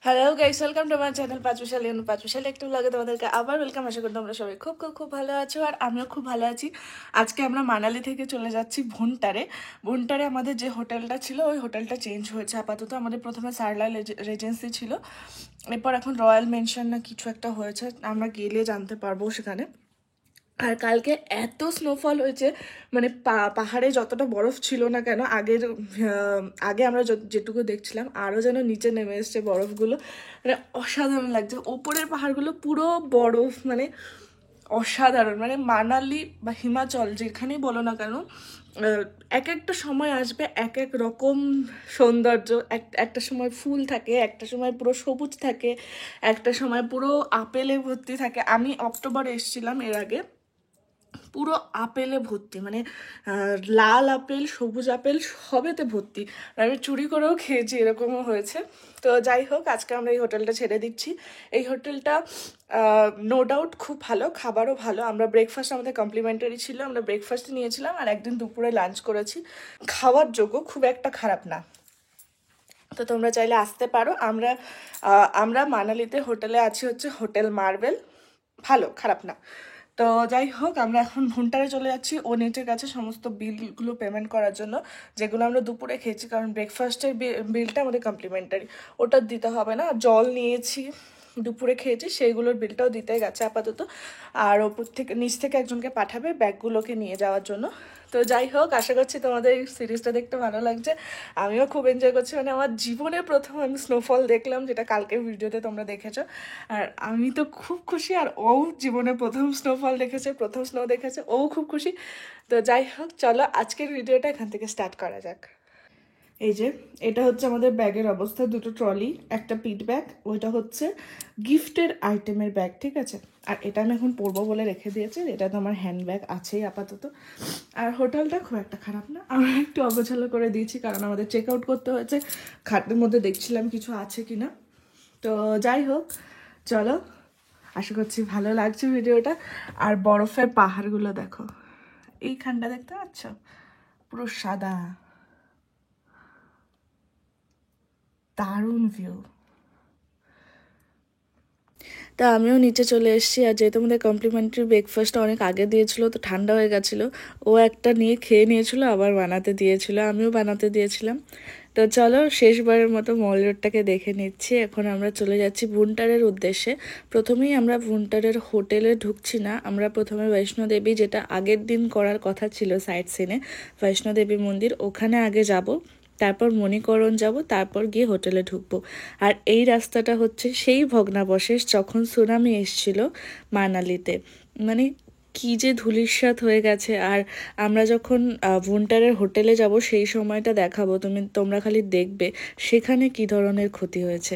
Hello guys, welcome to my channel Panchmishali একটু লাগে তোমাদেরকে আবার ওয়েলকাম। আশা করি তোমরা সবাই খুব খুব খুব ভালো আছো আর আমিও খুব ভালো আছি। আজকে আমরা মানালি থেকে চলে যাচ্ছি ভুন্টারে আমাদের যে হোটেলটা ছিল ওই হোটেলটা চেঞ্জ হয়েছে। আপাতত আমাদের প্রথমে সারলা রেজেন্সি ছিল, এরপর এখন রয়্যাল মেনশন না কিছু একটা হয়েছে, আমরা গেলে জানতে পারবো সেখানে। আর কালকে এত স্নোফল হয়েছে, মানে পাহাড়ে যতটা বরফ ছিল না কেন আগে আমরা যেটুকু দেখছিলাম আরও যেন নিচে নেমে এসছে বরফগুলো। মানে অসাধারণ লাগছে, ওপরের পাহাড়গুলো পুরো বরফ, মানে অসাধারণ। মানে মানালি বা হিমাচল যেখানেই বলো না কেন, এক একটা সময় আসবে এক এক রকম সৌন্দর্য। একটা সময় ফুল থাকে, একটা সময় পুরো সবুজ থাকে, একটা সময় পুরো আপেলে ভর্তি থাকে। আমি অক্টোবরে এসেছিলাম এর আগে, পুরো আপেলে ভর্তি, মানে লাল আপেল সবুজ আপেল সবেতে ভর্তি। আমি চুরি করেও খেয়েছি, এরকমও হয়েছে। তো যাই হোক, আজকে আমরা এই হোটেলটা ছেড়ে দিচ্ছি। এই হোটেলটা নো ডাউট খুব ভালো, খাবারও ভালো। আমরা ব্রেকফাস্ট আমাদের কমপ্লিমেন্টারি ছিল, আমরা ব্রেকফাস্ট নিয়েছিলাম আর একদিন দুপুরে লাঞ্চ করেছি। খাওয়ার যোগ্য, খুব একটা খারাপ না। তো তোমরা চাইলে আসতে পারো। আমরা মানালিতে হোটেলে আছি হচ্ছে হোটেল মার্বেল, ভালো, খারাপ না। তো যাই হোক, আমরা এখন ভুন্টারে চলে যাচ্ছি ও নেটের কাছে সমস্ত বিলগুলো পেমেন্ট করার জন্য, যেগুলো আমরা দুপুরে খেয়েছি, কারণ ব্রেকফাস্টের বিলটা আমাদের কমপ্লিমেন্টারি, ওটা দিতে হবে না। জল নিয়েছি, দুপুরে খেয়েছি, সেইগুলোর বিলটাও দিতে গেছে আপাতত। আর ওপর থেকে নিচ থেকে একজনকে পাঠাবে ব্যাগগুলোকে নিয়ে যাওয়ার জন্য। তো যাই হোক, আশা করছি তোমাদের এই সিরিজটা দেখতে ভালো লাগছে। আমিও খুব এনজয় করছি, মানে আমার জীবনে প্রথম আমি স্নোফল দেখলাম, যেটা কালকের ভিডিওতে তোমরা দেখেছো। আর আমি তো খুব খুশি, আর ও জীবনে প্রথম স্নোফল দেখেছে, প্রথম স্নো দেখেছে, ও খুব খুশি। তো যাই হোক, চলো আজকের ভিডিওটা এখান থেকে স্টার্ট করা যাক। এই যে এটা হচ্ছে আমাদের ব্যাগের অবস্থা, দুটো ট্রলি, একটা পিট ব্যাগ, ওইটা হচ্ছে গিফটের আইটেমের ব্যাগ, ঠিক আছে। আর এটা আমি এখন পরবো বলে রেখে দিয়েছি, এটা তো আমার হ্যান্ড ব্যাগ আছেই আপাতত। আর হোটেলটা খুব একটা খারাপ না, আমরা একটু অগোছালো করে দিয়েছি কারণ আমাদের চেক আউট করতে হয়েছে, খাটের মধ্যে দেখছিলাম কিছু আছে কিনা। তো যাই হোক, চলো, আশা করছি ভালো লাগছে ভিডিওটা। আর বরফের পাহাড়গুলো দেখো, এইখানটা দেখতে পাচ্ছ, পুরো সাদা, দারুণ ভিউ। তা আমিও নিচে চলে এসেছি, আর যেহেতু আমাদের কমপ্লিমেন্টারি ব্রেকফাস্টটা অনেক আগে দিয়েছিল তো ঠান্ডা হয়ে গেছিলো, ও একটা নিয়ে খেয়ে নিয়েছিল, আবার বানাতে দিয়েছিল, আমিও বানাতে দিয়েছিলাম। তো চলো শেষবারের মতো মল রোডটাকে দেখে নিচ্ছি। এখন আমরা চলে যাচ্ছি ভুন্টারের উদ্দেশ্যে। প্রথমেই আমরা ভুন্টারের হোটেলে ঢুকছি না, আমরা প্রথমে বৈষ্ণোদেবী, যেটা আগের দিন করার কথা ছিল সাইট সিনে, বৈষ্ণোদেবী মন্দির, ওখানে আগে যাব, তারপর মণিকরণ যাব, তারপর গিয়ে হোটেলে ঢুকবো। আর এই রাস্তাটা হচ্ছে সেই ভগ্নাবশেষ যখন সুনামি এসছিল মানালিতে, মানে কি যে ধূলিসাৎ হয়ে গেছে। আর আমরা যখন ভুন্টারের হোটেলে যাব সেই সময়টা দেখাবো, তোমরা খালি দেখবে সেখানে কি ধরনের ক্ষতি হয়েছে।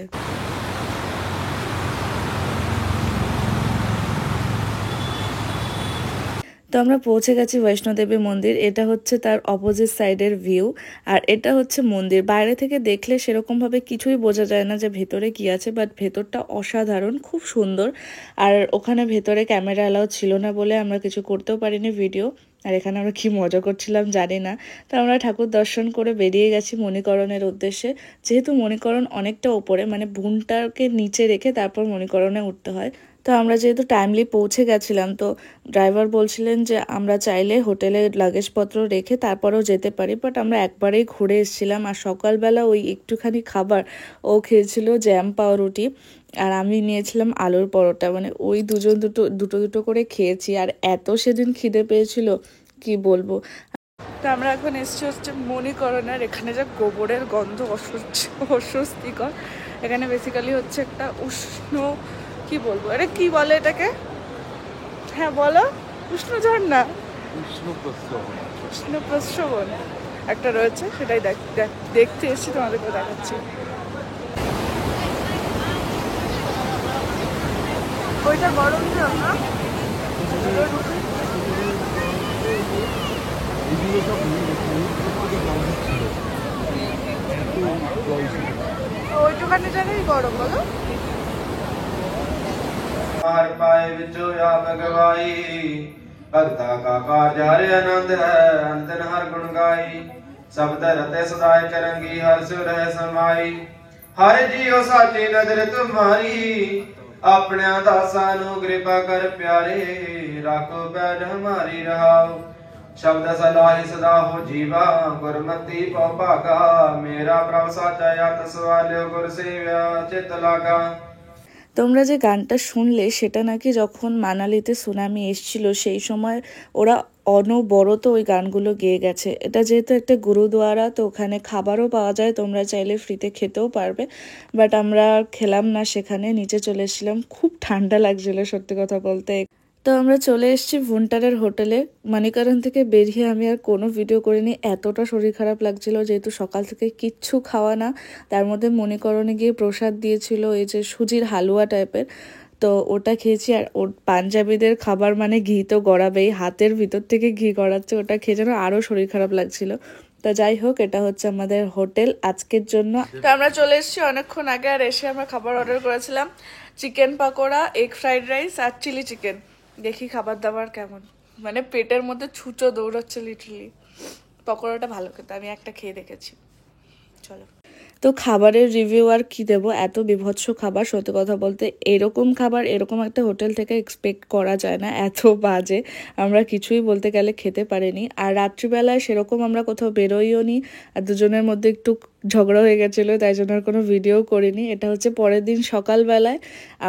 তো আমরা পৌঁছে গেছি বৈষ্ণোদেবী মন্দির, এটা হচ্ছে তার অপোজিট সাইডের ভিউ। আর এটা হচ্ছে মন্দির, বাইরে থেকে দেখলে সেরকমভাবে কিছুই বোঝা যায় না যে ভেতরে কি আছে, বাট ভেতরটা অসাধারণ, খুব সুন্দর। আর ওখানে ভেতরে ক্যামেরা অ্যালাউ ছিল না বলে আমরা কিছু করতেও পারিনি ভিডিও। আর এখানে আমরা কি মজা করছিলাম জানি না। তো আমরা ঠাকুর দর্শন করে বেরিয়ে গেছি মণিকরণের উদ্দেশ্যে। যেহেতু মণিকরণ অনেকটা ওপরে, মানে ভুনটাকে নিচে রেখে তারপর মণিকরণে উঠতে হয়। তো আমরা যেহেতু টাইমলি পৌঁছে গেছিলাম, তো ড্রাইভার বলছিলেন যে আমরা চাইলে হোটেলে লাগেজপত্র রেখে তারপরেও যেতে পারি, বাট আমরা একবারেই ঘুরে এসেছিলাম। আর সকালবেলা ওই একটুখানি খাবার, ও খেয়েছিল জ্যাম পাউরুটি, আর আমি নিয়েছিলাম আলুর পরোটা, মানে ওই দুজন দুটো দুটো করে খেয়েছি। আর এত সেদিন খিদে পেয়েছিল কি বলবো। তো আমরা এখন এসেছি হচ্ছে মণিকরণের, এখানে যা গোবরের গন্ধ অস্বস্তিকর। এখানে বেসিক্যালি হচ্ছে একটা উষ্ণ, কি বলবো, এটা কি বলে এটাকে, হ্যাঁ বলো, উষ্ণ ঝর্ণা, উষ্ণ প্রস্রবণ একটা রয়েছে, সেটাই দেখতে এসেছি, তোমাদেরকে দেখাচ্ছি। ওইটা গরম জল না, ওইটুখানি জায়গায় গরম, বলো। पाए विचो आप गवाई भगता का कार्य आनंद है अंतन हर गुण गाई शब्द रते सदाय करंगी हर सुर है समाई ਹਰ ਜੀਓ ਸਾਚੀ ਨਦਰ ਤੁਮਾਰੀ ਆਪਣਿਆਂ ਦਾਸਾਂ ਨੂੰ ਕਿਰਪਾ ਕਰ ਪਿਆਰੇ ਰੱਖੋ ਪੈਜ ਹਮਾਰੀ ਰਹਾਓ ਸ਼ਬਦ ਸਲਾਹੀ ਸਦਾ ਹੋ ਜੀਵਾ ਗੁਰਮਤੀ ਪਉ ਭਾਗਾ ਮੇਰਾ ਪ੍ਰਭ ਸਾਚਾ ਯਤ ਸਵਾਲਿਓ ਗੁਰ ਸੇਵਿਆ চিত লাগা। তোমরা যে গানটা শুনলে সেটা নাকি যখন মানালিতে সুনামি এসেছিল সেই সময় ওরা অনবরত ওই গানগুলো গেয়ে গেছে। এটা যেহেতু একটা গুরুদুয়ারা তো ওখানে খাবারও পাওয়া যায়, তোমরা চাইলে ফ্রিতে খেতেও পারবে, বাট আমরা খেলাম না, সেখানে নিচে চলে এসেছিলাম। খুব ঠান্ডা লাগছিল সত্যি কথা বলতে। তো আমরা চলে এসেছি ভুন্টারের হোটেলে। মানিকারণ থেকে বেরিয়ে আমি আর কোনো ভিডিও করিনি, এতটা শরীর খারাপ লাগছিল যেহেতু সকাল থেকে কিচ্ছু খাওয়া না। তার মধ্যে মণিকরণে গিয়ে প্রসাদ দিয়েছিল এই যে সুজির হালুয়া টাইপের, তো ওটা খেয়েছি। আর ওর পাঞ্জাবিদের খাবার মানে ঘি তো গড়াবেই, হাতের ভিতর থেকে ঘি গড়াচ্ছে, ওটা খেয়ে যেন আরও শরীর খারাপ লাগছিল। তা যাই হোক, এটা হচ্ছে আমাদের হোটেল আজকের জন্য। তো আমরা চলে এসেছি অনেকক্ষণ আগে, আর এসে আমরা খাবার অর্ডার করেছিলাম chicken pakora, egg fried rice আর চিলি চিকেন। দেখি খাবার দাবার কেমন, মানে পেটের মধ্যে ছুঁচো দৌড়াচ্ছে লিটারলি। পকোড়াটা ভালো খেতে, আমি একটা খেয়ে দেখেছি। চলো, তো খাবারের রিভিউ আর কি দেবো, এত বিভৎস খাবার। সত্যি কথা বলতে এরকম খাবার এরকম একটা হোটেল থেকে এক্সপেক্ট করা যায় না, এত বাজে। আমরা কিছুই বলতে গেলে খেতে পারিনি। আর রাত্রিবেলায় সেরকম আমরা কোথাও বেরোইও নি, আর দুজনের মধ্যে একটু ঝগড়া হয়ে গেছিলো, তাই জন্য আর কোনো ভিডিও করিনি। এটা হচ্ছে পরের দিন সকালবেলায়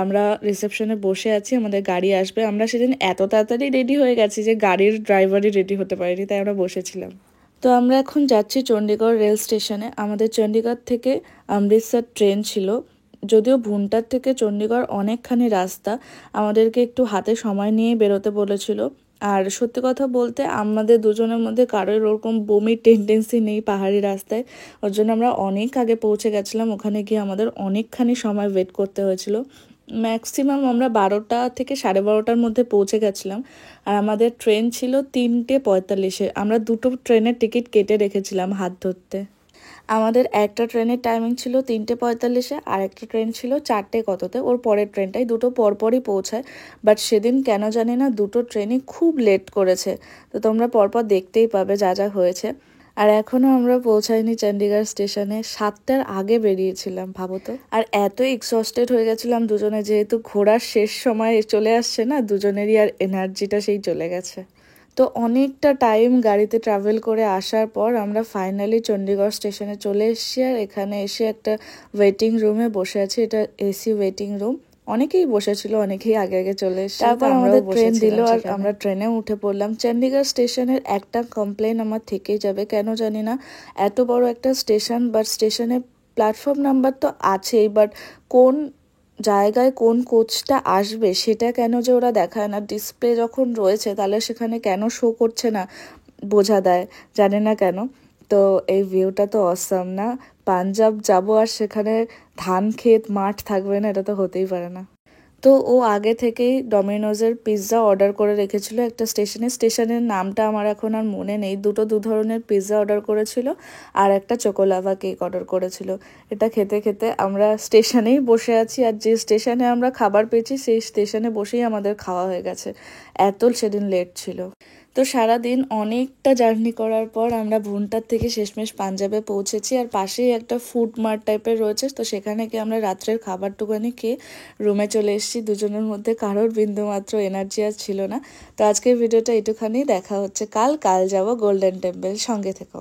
আমরা রিসেপশনে বসে আছি, আমাদের গাড়ি আসবে। আমরা সেদিন এত তাড়াতাড়ি রেডি হয়ে গেছি যে গাড়ির ড্রাইভারই রেডি হতে পারিনি, তাই আমরা বসেছিলাম। তো আমরা এখন যাচ্ছি চণ্ডীগড় রেল স্টেশনে। আমাদের চণ্ডীগড় থেকে অমৃতসর ট্রেন ছিল, যদিও ভুন্টার থেকে চণ্ডীগড় অনেকখানি রাস্তা, আমাদেরকে একটু হাতে সময় নিয়ে বেরোতে বলেছিল। আর সত্যি কথা বলতে আমাদের দুজনের মধ্যে কারোর ওরকম বমির টেন্ডেন্সি নেই পাহাড়ি রাস্তায়, ওর জন্য আমরা অনেক আগে পৌঁছে গেছিলাম। ওখানে গিয়ে আমাদের অনেকখানি সময় ওয়েট করতে হয়েছিল। ম্যাক্সিমাম আমরা 12টা থেকে 12:30টার মধ্যে পৌঁছে গেছিলাম। আর আমাদের ট্রেন ছিল 3:45-এ। আমরা দুটো ট্রেনের টিকিট কেটে রেখেছিলাম হাত ধরতে। আমাদের একটা ট্রেনের টাইমিং ছিল 3:45-এ, আর একটা ট্রেন ছিল 4টে কততে, ওর পরের ট্রেনটাই। দুটো পরপরই পৌঁছায়, বাট সেদিন কেন জানি না দুটো ট্রেনই খুব লেট করেছে। তো তোমরা পরপর দেখতেই পাবে যা যা হয়েছে। আর এখনও আমরা পৌঁছাইনি চণ্ডীগড় স্টেশনে, 7টার আগে বেরিয়েছিলাম, ভাবো তো। আর এত এক্সস্টেড হয়ে গেছিলাম দুজনে, যেহেতু ঘোরার শেষ সময় চলে আসছে না, দুজনেরই আর এনার্জিটা সেই চলে গেছে। তো অনেকটা টাইম গাড়িতে ট্রাভেল করে আসার পর আমরা ফাইনালি চণ্ডীগড় স্টেশনে চলে এসেছি। আর এখানে এসে একটা ওয়েটিং রুমে বসে আছি, এটা এসি ওয়েটিং রুম। অনেকেই বসেছিল, অনেকেই আগে আগে চলে এসেছে। তারপর আমাদের ট্রেন দিল আর আমরা ট্রেনে উঠে পড়লাম। চণ্ডীগড় স্টেশনের একটা কমপ্লেন আমার থেকেই যাবে, কেন জানি না, এত বড় একটা স্টেশন, বাট স্টেশনে প্ল্যাটফর্ম নাম্বার তো আছেই, বাট কোন জায়গায় কোন কোচটা আসবে সেটা কেন যে ওরা দেখায় না। ডিসপ্লে যখন রয়েছে তাহলে সেখানে কেন শো করছে না বোঝা দেয়, জানে না কেন। তো এই ভিউটা তো অসাম না, পাঞ্জাব যাব আর সেখানে ধান ক্ষেত মাঠ থাকবে না, এটা তো হতেই পারে না। তো ও আগে থেকেই ডমিনোজের পিৎজা অর্ডার করে রেখেছিল একটা স্টেশনের নামটা আমার এখন আর মনে নেই। দু ধরনের পিৎজা অর্ডার করেছিল আর একটা চোকোলাভা কেক অর্ডার করেছিল। এটা খেতে খেতে আমরা স্টেশনেই বসে আছি, আর যে স্টেশনে আমরা খাবার পেয়েছি সেই স্টেশনে বসেই আমাদের খাওয়া হয়ে গেছে, এত সেদিন লেট ছিল। তো সারাদিন অনেকটা জার্নি করার পর আমরা ভুন্টার থেকে শেষমেশ পাঞ্জাবে পৌঁছেছি। আর পাশেই একটা ফুড মার্ট টাইপের রয়েছে, তো সেখানে গিয়ে আমরা রাত্রের খাবারটুকুনি খেয়ে রুমে চলে এসেছি। দুজনের মধ্যে কারোর বিন্দুমাত্র এনার্জি আর ছিল না। তো আজকের ভিডিওটা এটুখানি, দেখা হচ্ছে কাল যাব গোল্ডেন টেম্পল, সঙ্গে থেকো।